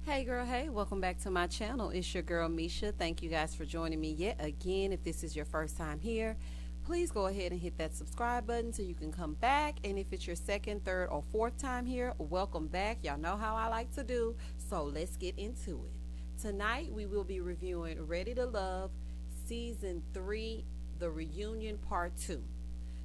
Hey girl, hey, welcome back to my channel. It's your girl Misha. Thank you guys for joining me yet again. If this is your first time here, please go ahead and hit that subscribe button so you can come back. And if it's your second, third, or fourth time here, welcome back. Y'all know how I like to do, so let's get into it. Tonight we will be reviewing Ready to Love Season 3, The Reunion Part 2.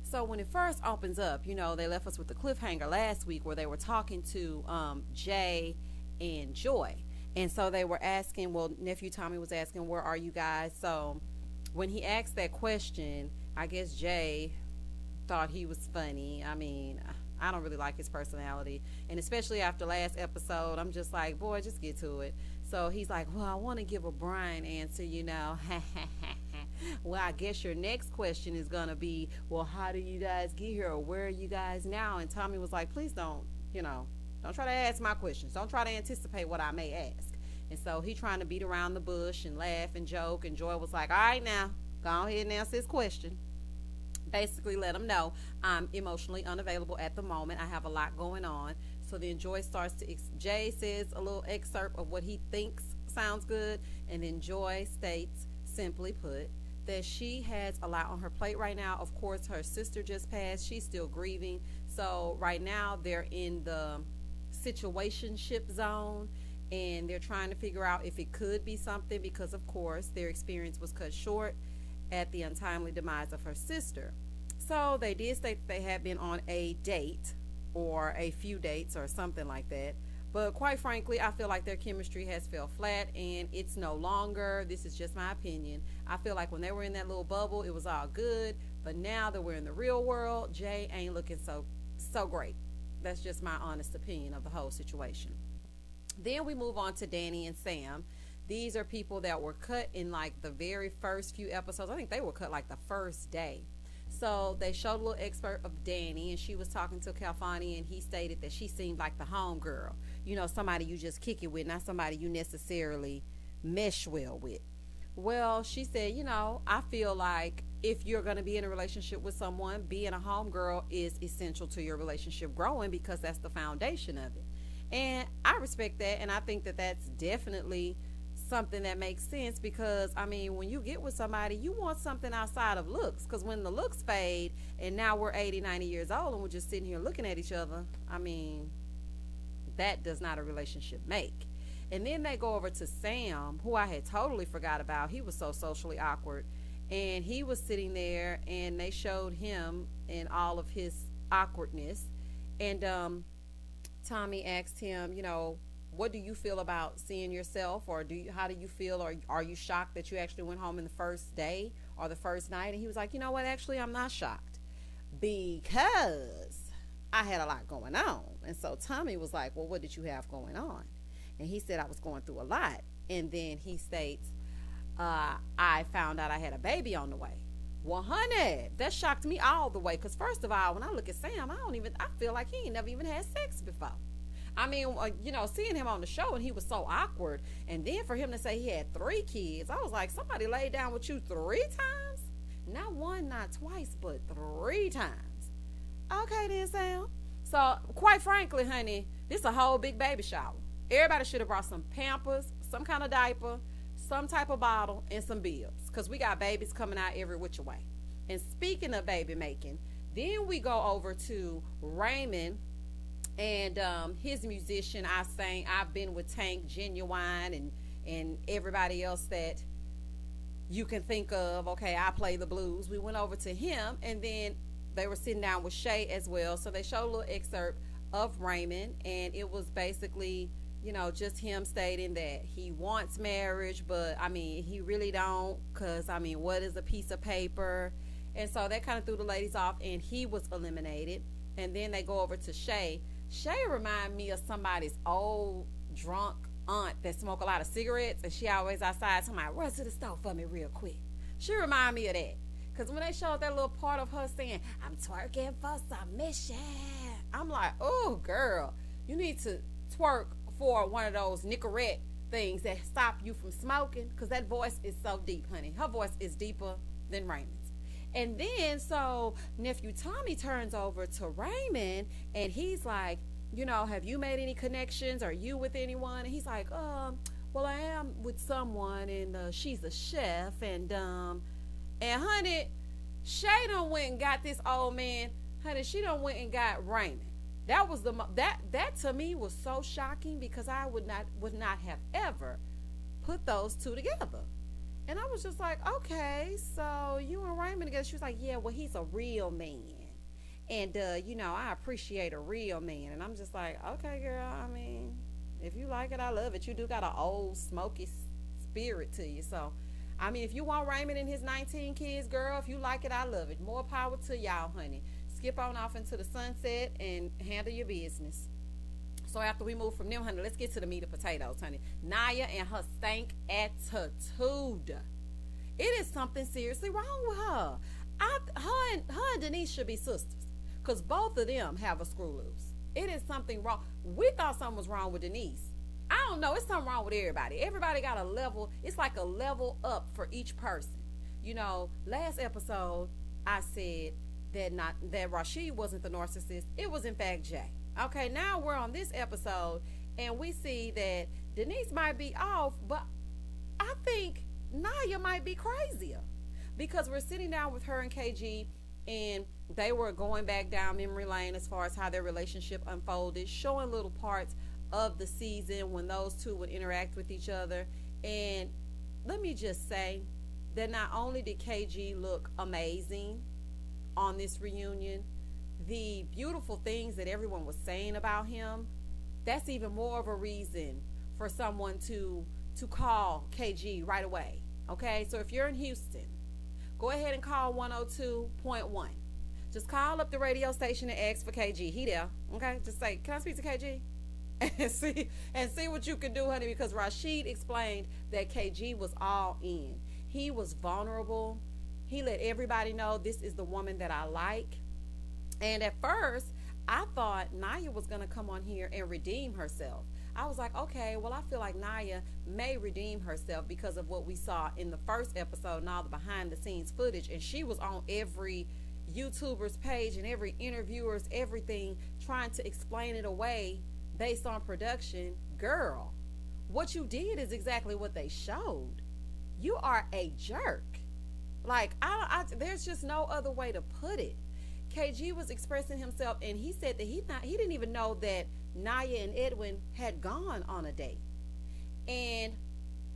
So when it first opens up, they left us with the cliffhanger last week where they were talking to Jay and Joy. And so they were asking, well, nephew Tommy was asking, where are you guys? So when he asked that question, I guess Jay thought he was funny. I mean, I don't really like his personality. And especially after last episode, I'm just like, boy, just get to it. So he's like, well, I want to give a Brian answer, Well, I guess your next question is going to be, well, how do you guys get here? Or where are you guys now? And Tommy was like, please don't try to ask my questions. Don't try to anticipate what I may ask. And so he trying to beat around the bush and laugh and joke. And Joy was like, all right now, go ahead and answer his question. Basically let him know I'm emotionally unavailable at the moment. I have a lot going on. So then Joy starts to, Jay says a little excerpt of what he thinks sounds good. And then Joy states, simply put, that she has a lot on her plate right now. Of course, her sister just passed. She's still grieving. So right now they're in the situationship zone and they're trying to figure out if it could be something because of course their experience was cut short at the untimely demise of her sister. So they did state that they had been on a date or a few dates or something like that, but quite frankly I feel like their chemistry has fell flat and it's no longer. This is just my opinion. I feel like when they were in that little bubble it was all good, but now that we're in the real world, Jay ain't looking so great. That's just my honest opinion of the whole situation. Then we move on to Danny and Sam. These are people that were cut in like the very first few episodes. I think they were cut like the first day. So they showed a little excerpt of Danny, and she was talking to Calfani, and he stated that she seemed like the home girl. Somebody you just kick it with, not somebody you necessarily mesh well with. Well, she said, I feel like if you're going to be in a relationship with someone, being a homegirl is essential to your relationship growing because that's the foundation of it. And I respect that, and I think that that's definitely something that makes sense because, when you get with somebody, you want something outside of looks because when the looks fade and now we're 80, 90 years old and we're just sitting here looking at each other, that does not a relationship make. And then they go over to Sam, who I had totally forgot about. He was so socially awkward. And he was sitting there, and they showed him in all of his awkwardness. And Tommy asked him, what do you feel about seeing yourself? Or how do you feel? Or are you shocked that you actually went home in the first day or the first night? And he was like, you know what? Actually, I'm not shocked because I had a lot going on. And so Tommy was like, well, what did you have going on? And he said, I was going through a lot. And then he states, I found out I had a baby on the way. Well, honey, that shocked me all the way. Because first of all, when I look at Sam, I feel like he ain't never even had sex before. Seeing him on the show and he was so awkward. And then for him to say he had 3 kids, I was like, somebody laid down with you 3 times? Not one, not twice, but 3 times. Okay then, Sam. So quite frankly, honey, this is a whole big baby shower. Everybody should have brought some Pampers, some kind of diaper, some type of bottle, and some bibs. Because we got babies coming out every which way. And speaking of baby making, then we go over to Raymond and his musician. I've been with Tank, Genuine, and everybody else that you can think of. Okay, I play the blues. We went over to him, and then they were sitting down with Shay as well. So they showed a little excerpt of Raymond, and it was basically just him stating that he wants marriage, but he really don't, because what is a piece of paper? And so that kind of threw the ladies off, and he was eliminated. And then they go over to Shay. Shay remind me of somebody's old drunk aunt that smoke a lot of cigarettes, and she always outside somebody, run to the store for me real quick. She remind me of that, because when they showed that little part of her saying, I'm twerking for submission, I'm like, oh girl, you need to twerk for one of those Nicorette things that stop you from smoking, because that voice is so deep, honey. Her voice is deeper than Raymond's. And then so nephew Tommy turns over to Raymond, and he's like, have you made any connections? Are you with anyone? And he's like, well, I am with someone, and she's a chef, and honey, Shay done went and got this old man. Honey, she done went and got Raymond. That was that to me was so shocking, because I would not have ever put those two together. And I was just like, okay, so you and Raymond together. She was like, yeah, well, he's a real man. And, I appreciate a real man. And I'm just like, okay, girl, I mean, if you like it, I love it. You do got an old, smoky spirit to you. So, I mean, if you want Raymond and his 19 kids, girl, if you like it, I love it. More power to y'all, honey. Skip on off into the sunset and handle your business. So after we move from them, honey, let's get to the meat and potatoes, honey. Naya and her stank attitude. It is something seriously wrong with her. Her and Denise should be sisters, because both of them have a screw loose. It is something wrong. We thought something was wrong with Denise. I don't know. It's something wrong with everybody. Everybody got a level. It's like a level up for each person. Last episode, I said that Rasheed wasn't the narcissist. It was, in fact, Jay. Okay, now we're on this episode, and we see that Denise might be off, but I think Naya might be crazier, because we're sitting down with her and KG, and they were going back down memory lane as far as how their relationship unfolded, showing little parts of the season when those two would interact with each other. And let me just say that not only did KG look amazing on this reunion, the beautiful things that everyone was saying about him, that's even more of a reason for someone to call KG right away. Okay, so if you're in Houston, go ahead and call 102.1. Just call up the radio station and ask for KG. He there. Okay, just say, can I speak to KG? and see what you can do, honey, because Rasheed explained that KG was all in. He was vulnerable. He let everybody know, this is the woman that I like. And at first, I thought Naya was going to come on here and redeem herself. I was like, okay, well, I feel like Naya may redeem herself because of what we saw in the first episode and all the behind the scenes footage. And she was on every YouTuber's page and every interviewer's everything, trying to explain it away based on production. Girl, what you did is exactly what they showed. You are a jerk. Like, there's just no other way to put it. KG was expressing himself, and he said that he didn't even know that Naya and Edwin had gone on a date. And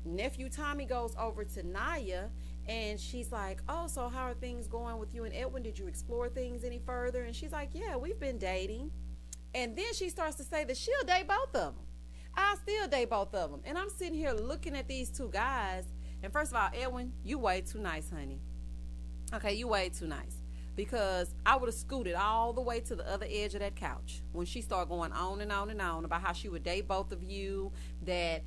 nephew Tommy goes over to Naya, and she's like, oh, so how are things going with you and Edwin? Did you explore things any further? And she's like, yeah, we've been dating. And then she starts to say that she'll date both of them. I'll still date both of them. And I'm sitting here looking at these two guys, and first of all, Edwin, you way too nice, honey. Okay, you way too nice. Because I would have scooted all the way to the other edge of that couch when she started going on and on and on about how she would date both of you, that,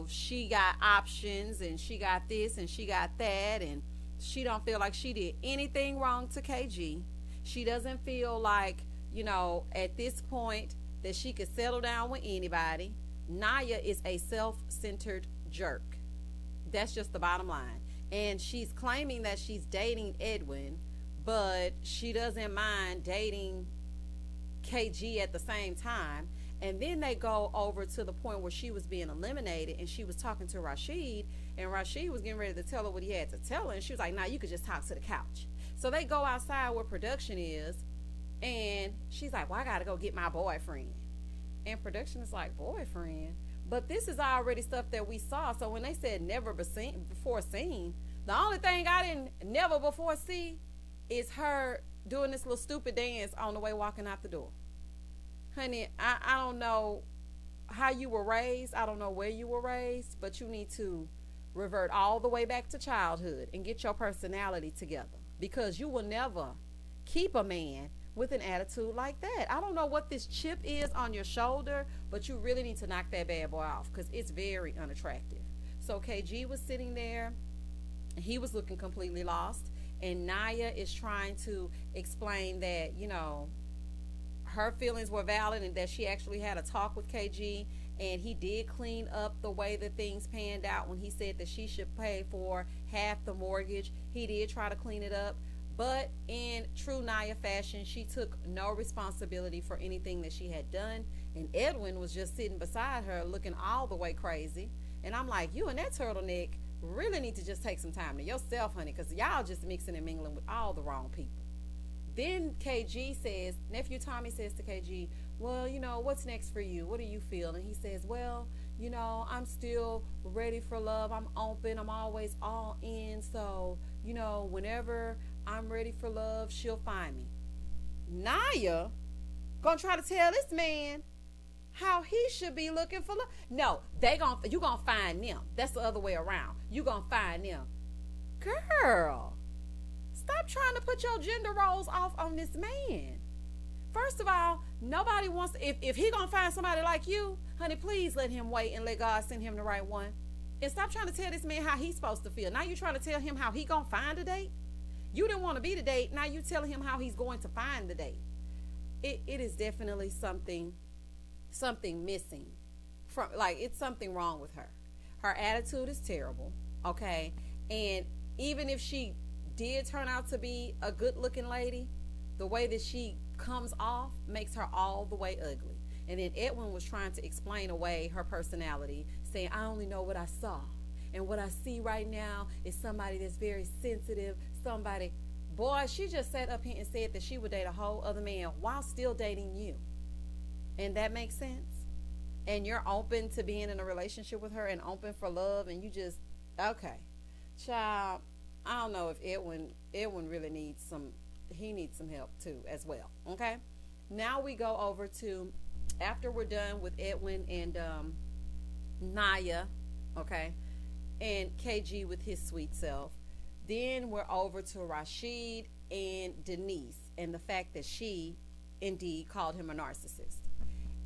she got options and she got this and she got that, and she don't feel like she did anything wrong to KG. She doesn't feel like, at this point that she could settle down with anybody. Naya is a self-centered jerk. That's just the bottom line. And she's claiming that she's dating Edwin, but she doesn't mind dating KG at the same time. And then they go over to the point where she was being eliminated, and she was talking to Rasheed, and Rasheed was getting ready to tell her what he had to tell her, and she was like, nah, you could just talk to the couch. So they go outside where production is, and she's like, well, I gotta go get my boyfriend. And production is like, boyfriend? But this is already stuff that we saw. So when they said never before seen, the only thing I didn't never before see is her doing this little stupid dance on the way walking out the door. Honey, I don't know how you were raised. I don't know where you were raised, but you need to revert all the way back to childhood and get your personality together, because you will never keep a man with an attitude like that. I don't know what this chip is on your shoulder, but you really need to knock that bad boy off, because it's very unattractive. So KG was sitting there. He was looking completely lost. And Naya is trying to explain that, her feelings were valid and that she actually had a talk with KG, and he did clean up the way that things panned out when he said that she should pay for half the mortgage. He did try to clean it up, But in true Naya fashion, she took no responsibility for anything that she had done. And Edwin was just sitting beside her looking all the way crazy. And I'm like, you and that turtleneck really need to just take some time to yourself, honey, because y'all just mixing and mingling with all the wrong people. Then KG says, nephew Tommy says to KG, well, what's next for you? What do you feel? And he says, well, I'm still ready for love. I'm open. I'm always all in. So, whenever I'm ready for love, she'll find me. Naya gonna try to tell this man how he should be looking for love. No, you gonna find them. That's the other way around. You gonna find them. Girl, stop trying to put your gender roles off on this man. First of all, nobody wants if he gonna find somebody like you, honey, please let him wait and let God send him the right one. And stop trying to tell this man how he's supposed to feel. Now you trying to tell him how he gonna find a date. You didn't want to be the date. Now you telling him how he's going to find the date. It is definitely something missing. It's something wrong with her. Her attitude is terrible. Okay, and even if she did turn out to be a good-looking lady, the way that she comes off makes her all the way ugly. And then Edwin was trying to explain away her personality, saying, I only know what I saw. And what I see right now is somebody that's very sensitive, somebody. Boy, she just sat up here and said that she would date a whole other man while still dating you. And that makes sense? And you're open to being in a relationship with her and open for love, and you just, okay. Child, I don't know if Edwin really needs some help too as well. Okay? Now we go over to, after we're done with Edwin and Naya, okay, and KG with his sweet self, then we're over to Rasheed and Denise and the fact that she indeed called him a narcissist.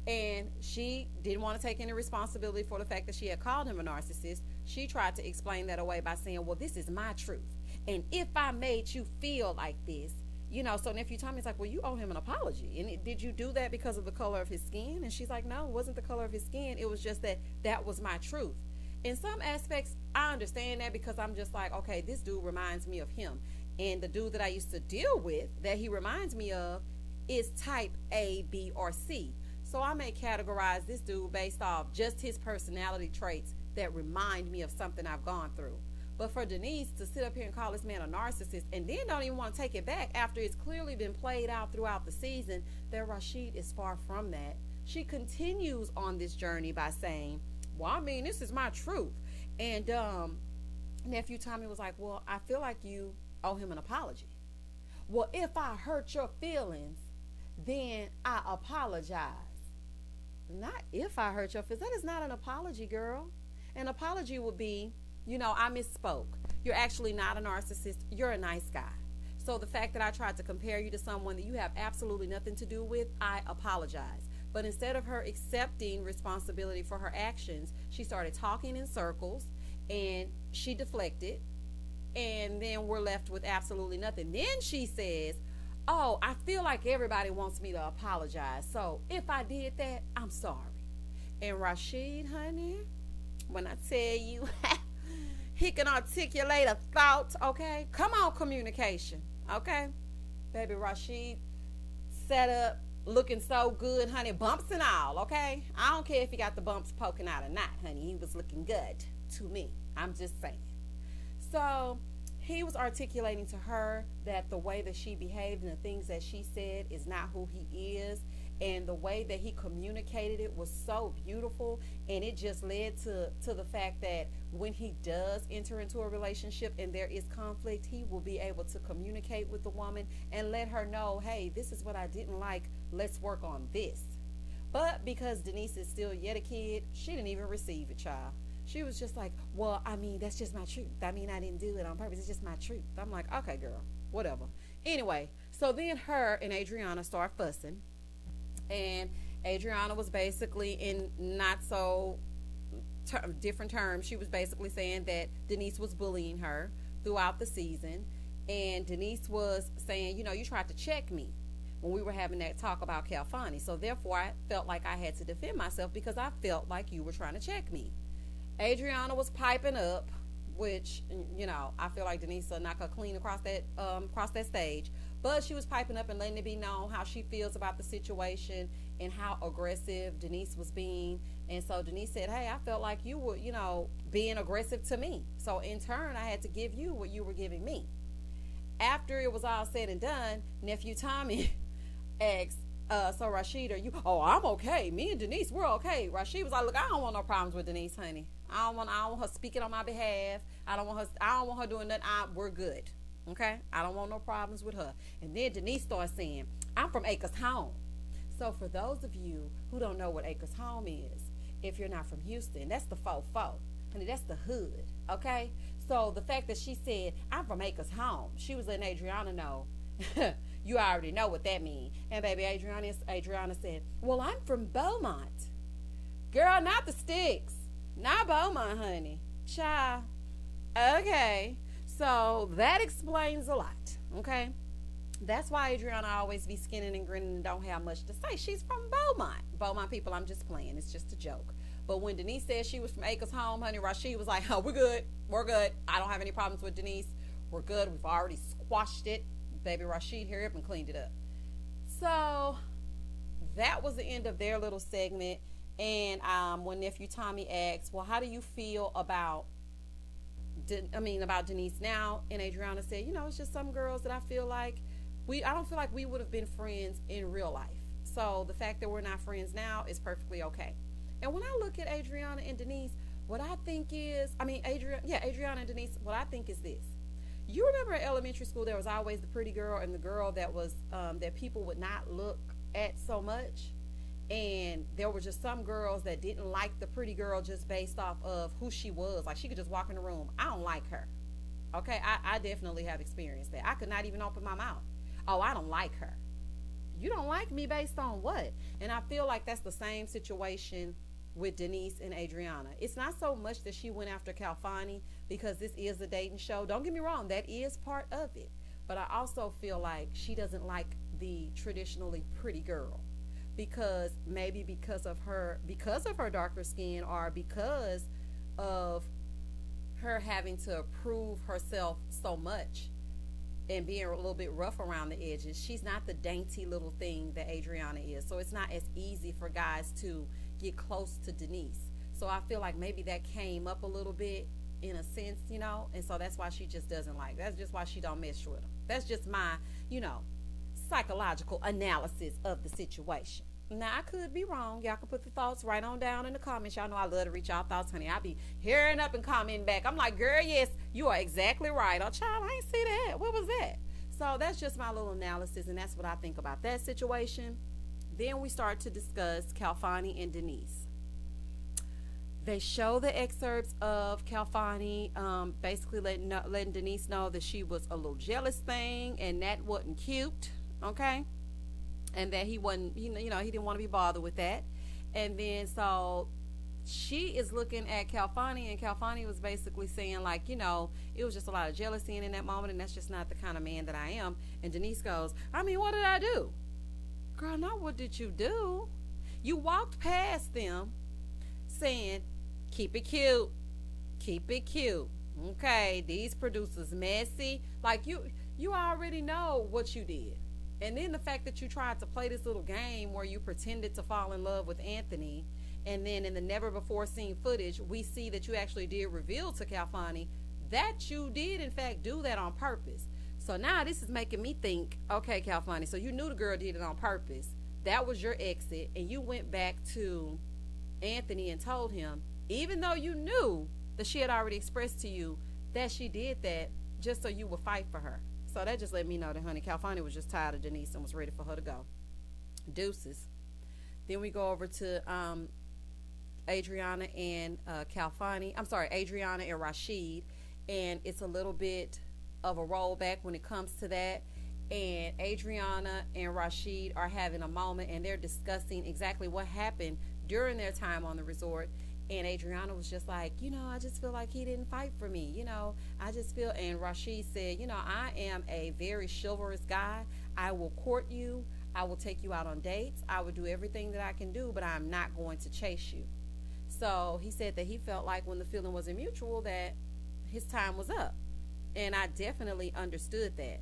And she didn't want to take any responsibility for the fact that she had called him a narcissist. She tried to explain that away by saying, well, this is my truth. And if I made you feel like this, so nephew Tommy's like, well, you owe him an apology. And did you do that because of the color of his skin? And she's like, no, it wasn't the color of his skin. It was just that was my truth. In some aspects, I understand that because I'm just like, okay, this dude reminds me of him. And the dude that I used to deal with that he reminds me of is type A, B, or C. So I may categorize this dude based off just his personality traits that remind me of something I've gone through. But for Denise to sit up here and call this man a narcissist and then don't even want to take it back after it's clearly been played out throughout the season that Rasheed is far from that. She continues on this journey by saying, well, I mean, this is my truth. And nephew Tommy was like, well, I feel like you owe him an apology. Well, if I hurt your feelings, then I apologize. Not if I hurt your feelings. That is not an apology, girl. An apology would be, I misspoke. You're actually not a narcissist. You're a nice guy. So the fact that I tried to compare you to someone that you have absolutely nothing to do with, I apologize. But instead of her accepting responsibility for her actions, she started talking in circles and she deflected. And then we're left with absolutely nothing. Then she says, oh, I feel like everybody wants me to apologize. So if I did that, I'm sorry. And Rasheed, honey, when I tell you he can articulate a thought, okay? Come on, communication, okay? Baby Rasheed set up looking so good, honey, bumps and all, okay? I don't care if he got the bumps poking out or not, honey. He was looking good to me. I'm just saying. So he was articulating to her that the way that she behaved and the things that she said is not who he is. And the way that he communicated it was so beautiful. And it just led to the fact that when he does enter into a relationship and there is conflict, he will be able to communicate with the woman and let her know, hey, this is what I didn't like. Let's work on this. But because Denise is still yet a kid, she didn't even receive it, child. She was just like, well, I mean, that's just my truth. I mean, I didn't do it on purpose. It's just my truth. I'm like, okay, girl, whatever. Anyway, so then her and Adriana start fussing. And Adriana was basically in not so different terms. She was basically saying that Denise was bullying her throughout the season. And Denise was saying, you tried to check me when we were having that talk about Calfani. So therefore, I felt like I had to defend myself because I felt like you were trying to check me. Adriana was piping up, which I feel like Denise will knock her clean across that stage. But she was piping up and letting it be known how she feels about the situation and how aggressive Denise was being. And so Denise said, "Hey, I felt like you were, being aggressive to me. So in turn, I had to give you what you were giving me." After it was all said and done, nephew Tommy asked, "So Rasheed, are you?" "Oh, I'm okay. Me and Denise, we're okay." Rasheed was like, "Look, I don't want no problems with Denise, honey. I don't want her speaking on my behalf. I don't want her doing nothing. We're good. Okay? I don't want no problems with her." And then Denise started saying, "I'm from Acres Home." So for those of you who don't know what Acres Home is, if you're not from Houston, that's the faux. Honey, that's the hood. Okay? So the fact that she said, "I'm from Acres Home," she was letting Adriana know, you already know what that means. And baby Adriana said, "Well, I'm from Beaumont." Girl, not the sticks. Not Beaumont, honey. Child. Okay. So that explains a lot. Okay. That's why Adriana always be skinning and grinning and don't have much to say. She's from Beaumont. Beaumont people, I'm just playing. It's just a joke. But when Denise said she was from Acres Home, honey, Rasheed was like, "Oh, we're good. We're good. I don't have any problems with Denise. We're good. We've already squashed it." Baby Rasheed hurried up and cleaned it up. So that was the end of their little segment. And when nephew Tommy asked, "Well, how do you feel about Denise now?" And Adriana said, "It's just some girls that I feel like I don't feel like we would have been friends in real life. So the fact that we're not friends now is perfectly okay." And when I look at Adriana and Denise, what I think is, Adriana and Denise, what I think is this. You remember in elementary school, there was always the pretty girl and the girl that was that people would not look at so much. And there were just some girls that didn't like the pretty girl just based off of who she was. Like she could just walk in the room. I don't like her. Okay, I definitely have experienced that. I could not even open my mouth. "Oh, I don't like her." You don't like me based on what? And I feel like that's the same situation with Denise and Adriana. It's not so much that she went after Calfani because this is a dating show. Don't get me wrong, that is part of it. But I also feel like she doesn't like the traditionally pretty girl because of her darker skin, or because of her having to prove herself so much and being a little bit rough around the edges. She's not the dainty little thing that Adriana is. So it's not as easy for guys to get close to Denise. So I feel like maybe that came up a little bit in a sense, and so that's why she just doesn't like. That's just why she don't mess with him. That's just my, psychological analysis of the situation. Now, I could be wrong. Y'all can put the thoughts right on down in the comments. Y'all know I love to reach y'all thoughts, honey. I be hearing up and commenting back. I'm like, "Girl, yes, you are exactly right." "Oh, child, I ain't see that. What was that?" So that's just my little analysis, and that's what I think about that situation. Then we start to discuss Calfani and Denise. They show the excerpts of Calfani basically letting Denise know that she was a little jealous thing, and that wasn't cute, okay? And that he wasn't, he didn't want to be bothered with that. And then so she is looking at Calfani, and Calfani was basically saying like, it was just a lot of jealousy in that moment, and that's just not the kind of man that I am. And Denise goes, "What did I do?" "Girl, no, what did you do? You walked past them saying, 'Keep it cute. Keep it cute.' Okay, these producers messy. Like you already know what you did. And then the fact that you tried to play this little game where you pretended to fall in love with Anthony, and then in the never before seen footage, we see that you actually did reveal to Calfani that you did in fact do that on purpose. So now this is making me think, okay, Calfani, so you knew the girl did it on purpose. That was your exit, and you went back to Anthony and told him, even though you knew that she had already expressed to you that she did that just so you would fight for her." So that just let me know that, honey, Calfani was just tired of Denise and was ready for her to go. Deuces. Then we go over to Adriana and Adriana and Rasheed, and it's a little bit of a rollback when it comes to that. And Adriana and Rasheed are having a moment, and they're discussing exactly what happened during their time on the resort. And Adriana was just like, "I just feel like he didn't fight for me. I just feel," and Rasheed said, "I am a very chivalrous guy. I will court you. I will take you out on dates. I will do everything that I can do, but I'm not going to chase you." So he said that he felt like when the feeling wasn't mutual, that his time was up. And I definitely understood that.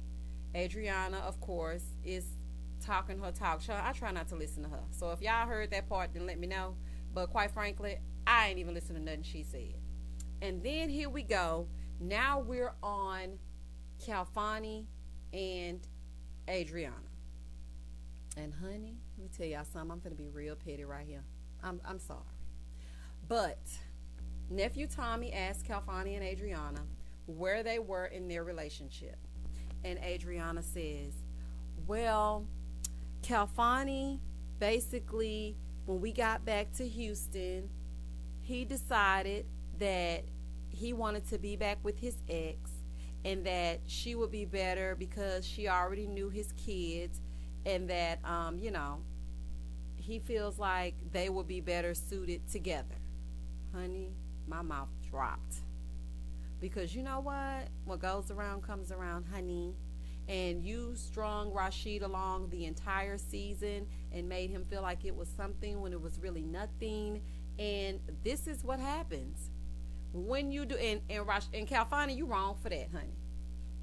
Adriana, of course, is talking her talk. I try not to listen to her. So if y'all heard that part, then let me know. But quite frankly, I ain't even listening to nothing she said. And then here we go. Now we're on Calfani and Adriana. And honey, let me tell y'all something. I'm gonna be real petty right here. I'm sorry. But nephew Tommy asked Calfani and Adriana where they were in their relationship. And Adriana says, well, Calfani basically, when we got back to Houston, he decided that he wanted to be back with his ex and that she would be better because she already knew his kids and that, he feels like they would be better suited together. Honey, my mouth dropped. Because you know what? What goes around comes around, honey. And you strung Rasheed along the entire season and made him feel like it was something when it was really nothing. And this is what happens when you do. And Calfani, you wrong for that, honey.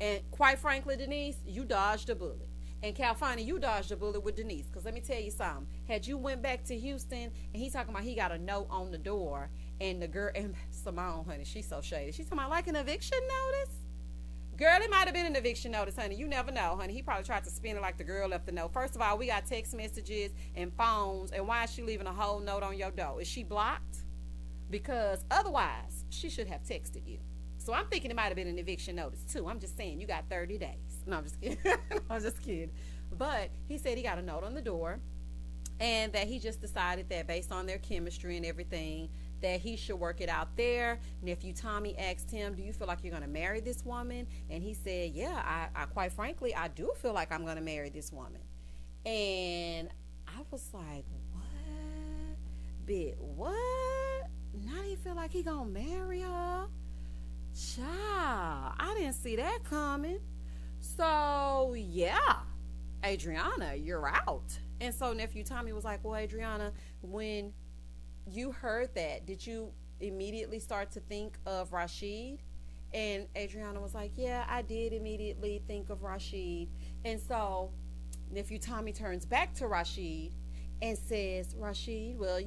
And quite frankly, Denise, you dodged a bullet. And Calfani, you dodged a bullet with Denise. Because let me tell you something. Had you went back to Houston and he talking about he got a note on the door and the girl, and Simone, honey, she's so shady. She's talking about like an eviction notice. Girl, it might have been an eviction notice, honey. You never know, honey. He probably tried to spin it like the girl left the note. First of all, we got text messages and phones. And why is she leaving a whole note on your door? Is she blocked? Because otherwise, she should have texted you. So I'm thinking it might have been an eviction notice, too. I'm just saying, you got 30 days. No, I'm just kidding. I'm just kidding. But he said he got a note on the door and that he just decided that based on their chemistry and everything, that he should work it out there. Nephew Tommy asked him, do you feel like you're going to marry this woman? And he said, yeah, I quite frankly, I do feel like I'm going to marry this woman. And I was like, what? What? Now he feel like he going to marry her? Child, I didn't see that coming. So, yeah, Adriana, you're out. And so nephew Tommy was like, well, Adriana, when you heard that, did you immediately start to think of Rasheed? And Adriana was like, yeah, I did immediately think of Rasheed. And so nephew Tommy turns back to Rasheed and says, Rasheed, well,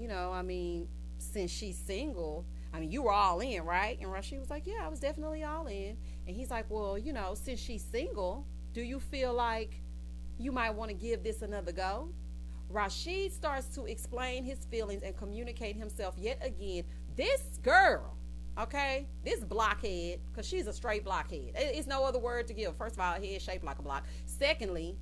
since she's single, you were all in, right? And Rasheed was like, yeah, I was definitely all in. And he's like, well, since she's single, do you feel like you might want to give this another go? Rasheed starts to explain his feelings and communicate himself yet again. This girl, okay, this blockhead, because she's a straight blockhead. It's no other word to give. First of all, head shaped like a block. Secondly,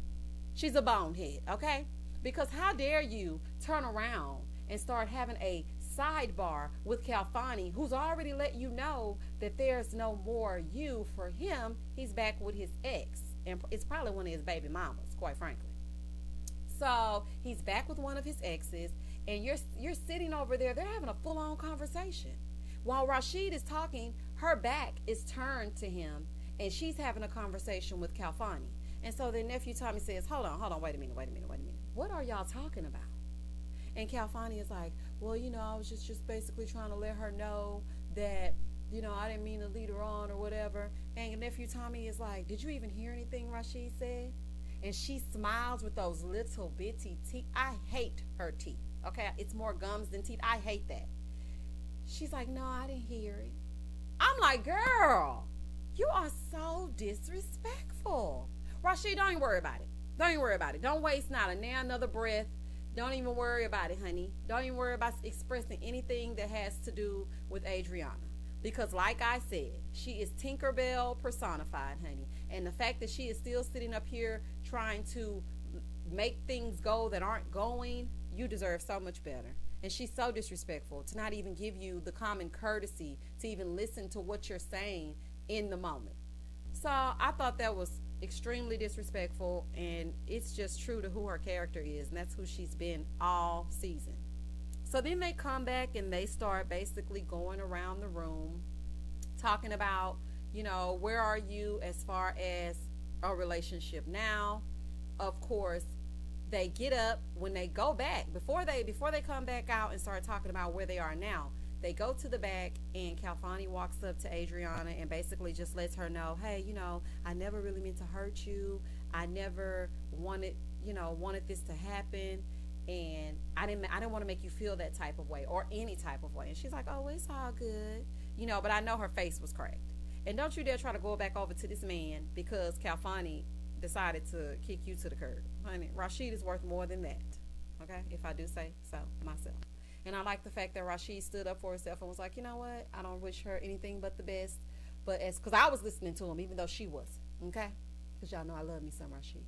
she's a bonehead, okay? Because how dare you turn around and start having a sidebar with Calfani, who's already let you know that there's no more you for him. He's back with his ex, and it's probably one of his baby mamas, quite frankly. So he's back with one of his exes, and you're sitting over there. They're having a full-on conversation. While Rasheed is talking, her back is turned to him, and she's having a conversation with Calfani. And so then nephew Tommy says, hold on, wait a minute. What are y'all talking about? And Calfani is like, well, I was just basically trying to let her know that, I didn't mean to lead her on or whatever. And nephew Tommy is like, did you even hear anything Rasheed said? And she smiles with those little bitty teeth. I hate her teeth. Okay, it's more gums than teeth. I hate that. She's like, no, I didn't hear it. I'm like, girl, you are so disrespectful. Rasheed, don't even worry about it. Don't waste not a now another breath. Don't even worry about it, honey. Don't even worry about expressing anything that has to do with Adriana. Because like I said, she is Tinkerbell personified, honey. And the fact that she is still sitting up here trying to make things go that aren't going, you deserve so much better. And she's so disrespectful to not even give you the common courtesy to even listen to what you're saying in the moment. So I thought that was extremely disrespectful, and it's just true to who her character is, and that's who she's been all season. So then they come back and they start basically going around the room talking about, where are you as far as a relationship now. Of course, they get up when they go back, before they come back out and start talking about where they are now. They go to the back, and Calfani walks up to Adriana and basically just lets her know, hey, I never really meant to hurt you. I never wanted this to happen, and I didn't want to make you feel that type of way or any type of way. And she's like, oh, it's all good, but I know her face was cracked. And don't you dare try to go back over to this man because Calfani decided to kick you to the curb. Honey, Rasheed is worth more than that. Okay? If I do say so myself. And I like the fact that Rasheed stood up for herself and was like, you know what? I don't wish her anything but the best. But because I was listening to him, even though she was. Okay? Because y'all know I love me some Rasheed.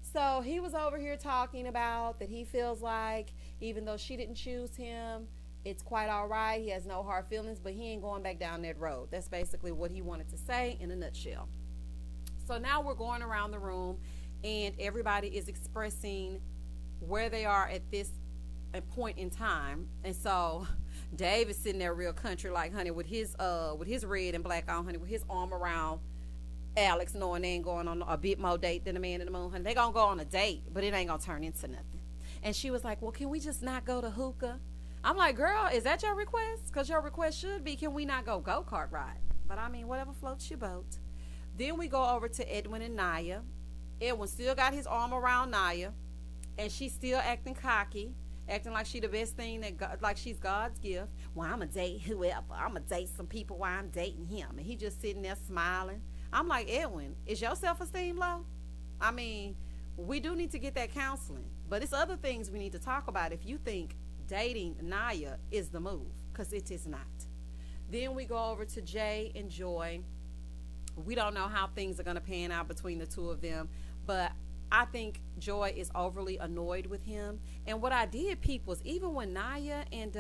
So he was over here talking about that he feels like even though she didn't choose him, it's quite all right. He has no hard feelings, but he ain't going back down that road. That's basically what he wanted to say in a nutshell. So now we're going around the room, and everybody is expressing where they are at this point in time. And so Dave is sitting there real country like, honey, with his red and black on, honey, with his arm around Alex, knowing they ain't going on a bit more date than the man in the moon, honey. They gonna go on a date, but it ain't gonna turn into nothing. And she was like, well, can we just not go to hookah? I'm like, girl, is that your request? Because your request should be, can we not go go-kart ride? But I mean, whatever floats your boat. Then we go over to Edwin and Naya. Edwin still got his arm around Naya, and she's still acting cocky, acting like she the best thing, like she's God's gift. Well, I'm going to date whoever. I'm going to date some people while I'm dating him. And he just sitting there smiling. I'm like, Edwin, is your self-esteem low? I mean, we do need to get that counseling. But it's other things we need to talk about if you think dating Naya is the move, because it is not. Then we go over to Jay and Joy. We don't know how things are going to pan out between the two of them, but I think Joy is overly annoyed with him. And what I did peep was, even when Naya and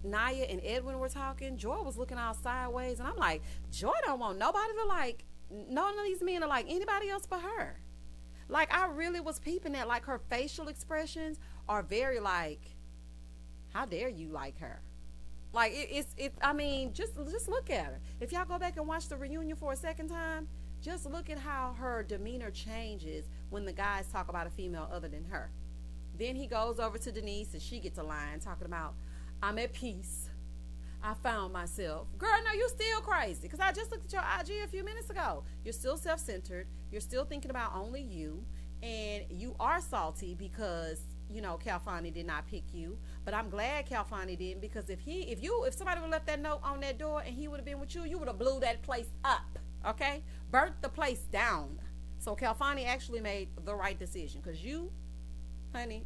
Edwin were talking, Joy was looking all sideways, and I'm like, Joy don't want nobody to like, none of these men are like anybody else but her. Like, I really was peeping at, like, her facial expressions are very like, how dare you like her? Like, I mean, just look at her. If y'all go back and watch the reunion for a second time, just look at how her demeanor changes when the guys talk about a female other than her. Then he goes over to Denise, and she gets a line talking about, I'm at peace. I found myself. Girl, no, you still crazy. Because I just looked at your IG a few minutes ago. You're still self-centered. You're still thinking about only you. And you are salty because, Calfani did not pick you. But I'm glad Calfani didn't, because if somebody would have left that note on that door and he would have been with you, you would have blew that place up. Okay? Burnt the place down. So Calfani actually made the right decision. Because you, honey,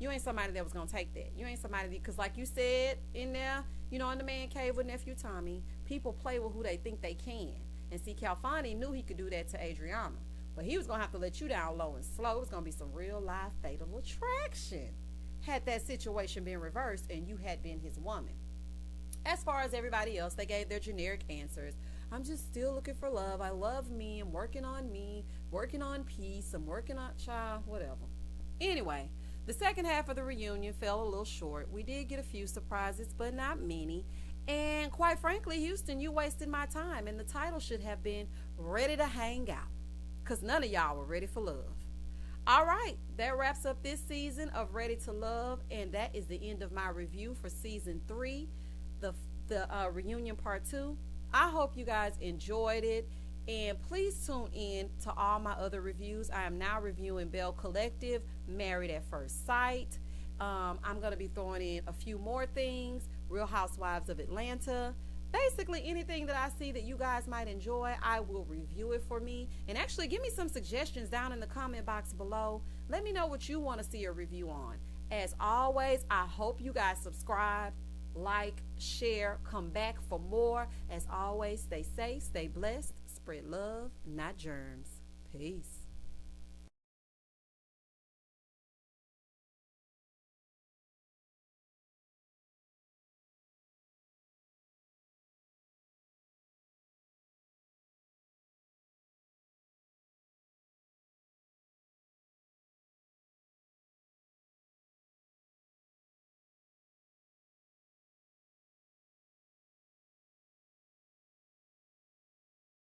you ain't somebody that was going to take that. You ain't somebody, because like you said in there, in the man cave with Nephew Tommy, people play with who they think they can. And see, Calfani knew he could do that to Adriana. But he was going to have to let you down low and slow. It was going to be some real live fatal attraction had that situation been reversed and you had been his woman. As far as everybody else, they gave their generic answers. I'm just still looking for love. I love me. I'm working on peace. I'm working on child, whatever. Anyway, the second half of the reunion fell a little short. We did get a few surprises, but not many. And quite frankly, Houston, you wasted my time. And the title should have been Ready to Hang Out, because none of y'all were ready for love. All right, that wraps up this season of Ready to Love. And that is the end of my review for season 3, the reunion part 2. I hope you guys enjoyed it. And please tune in to all my other reviews. I am now reviewing Belle Collective, Married at First Sight. I'm going to be throwing in a few more things. Real Housewives of Atlanta. Basically, anything that I see that you guys might enjoy, I will review it for me. And actually, give me some suggestions down in the comment box below. Let me know what you want to see a review on. As always, I hope you guys subscribe, like, share, come back for more. As always, stay safe, stay blessed, spread love, not germs. Peace.